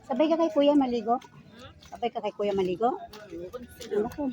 Sabay ka kay kuya maligo? Sabay ka kay kuya maligo? Ano ko?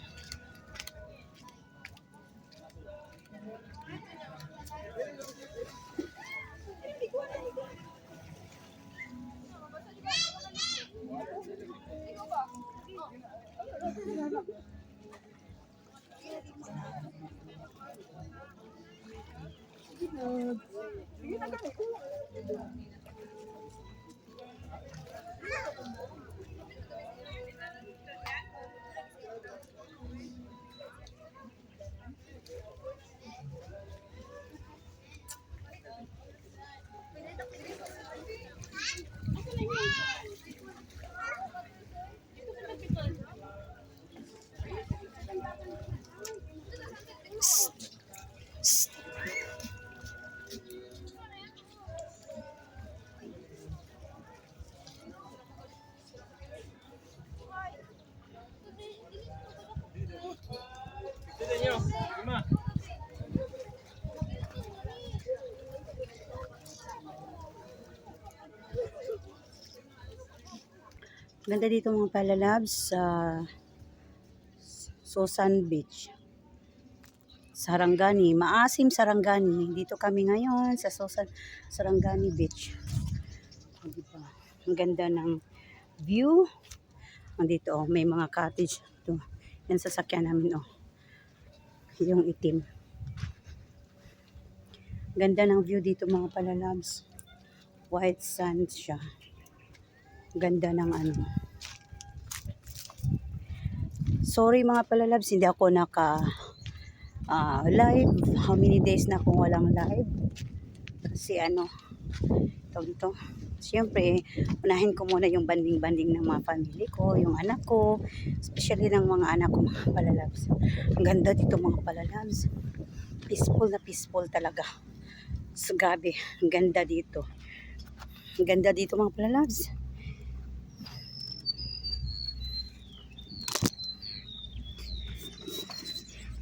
Ganda dito mga palalabs sa Susan Beach. Sarangani, maasim Sarangani. Dito kami ngayon sa Susan Sarangani Beach. O, diba? Ang ganda ng view. Andito oh, may mga cottage ito. Yan sasakyan namin oh. Yung itim. Ganda ng view dito mga palalabs. White sand siya. Ganda ng ano. Sorry mga palalabs, hindi ako naka live. How many days na akong walang live? Kasi ano, ito. Siyempre, unahin ko muna yung banding-banding ng mga family ko, yung anak ko, especially ng mga anak ko mga palalabs. Ang ganda dito mga palalabs. Peaceful na peaceful talaga. So, grabe, ang ganda dito. Ang ganda dito mga palalabs.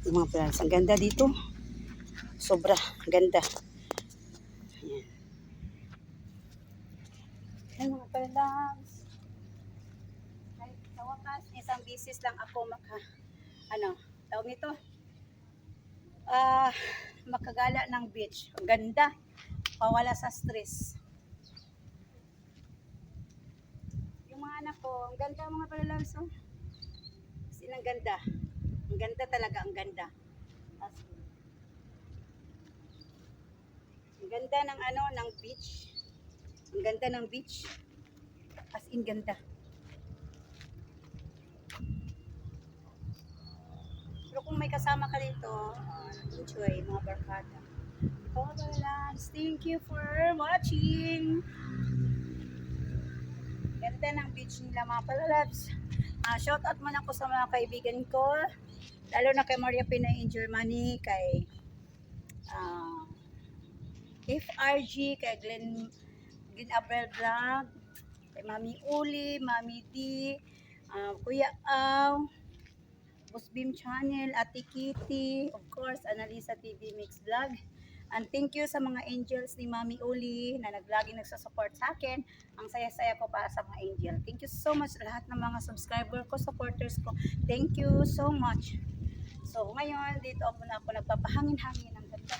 Yung mga palalabs, ang ganda dito. Sobra, ganda. Ayan. Ayan mga palalabs. Ay, sa wakas, isang bisis lang ako tawag nito? Makagala ng beach. Ang ganda. Pawala sa stress. Yung mga anak ko, ang ganda mga palalabs. Oh. Kasi ang ganda. Ang ganda talaga, ang ganda. Ang ganda ng ng beach. Ang ganda ng beach. As in ganda. Pero kung may kasama ka dito, enjoy mga barkada. Thank you for watching. Ganda ng beach nila mga palalabs. Shout out muna ako sa mga kaibigan ko. Lalo na kay Maria Pinay in Germany, kay FRG, kay Glenn Abrel Vlog, kay Mami Uli, Mami D, Kuya Aw, Boss Bim Channel, Ate Kitty, of course, Analisa TV Mix Vlog. And thank you sa mga angels ni Mami Uli na laging nagsasupport sa akin. Ang saya-saya ko para sa mga angel. Thank you so much lahat ng mga subscriber ko, supporters ko. Thank you so much. So ngayon, dito ako nagpapahangin-hangin. Ang ganda.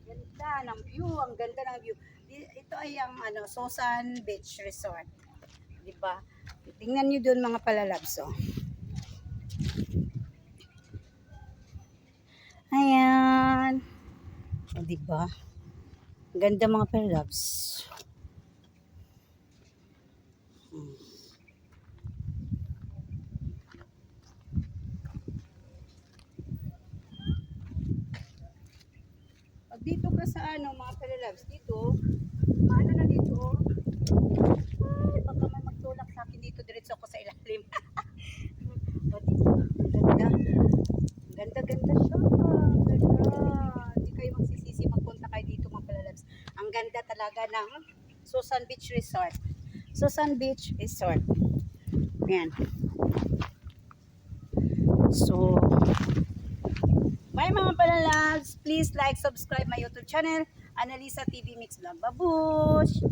Ganda ng view. Ang ganda ng view. Ito ay ang Susan Beach Resort. Diba? Tingnan nyo doon mga palalabs. Oh. Ayan. O, diba? Ganda mga palalabs. Pag dito ka sa mga palalabs, dito, maano na dito, ay, baka may magtulak sa akin dito, diretso ako sa ilalim. O, dito, ganda. Ganda-ganda siya. Ganda. Hindi kayo magsisisi magpunta kayo dito mga palalabs. Ang ganda talaga ng Susan Beach Resort. Susan Beach Resort. Ayan. So, bye mga palalabs. Please like, subscribe my YouTube channel Annalisa TV Mix Vlog. Babush!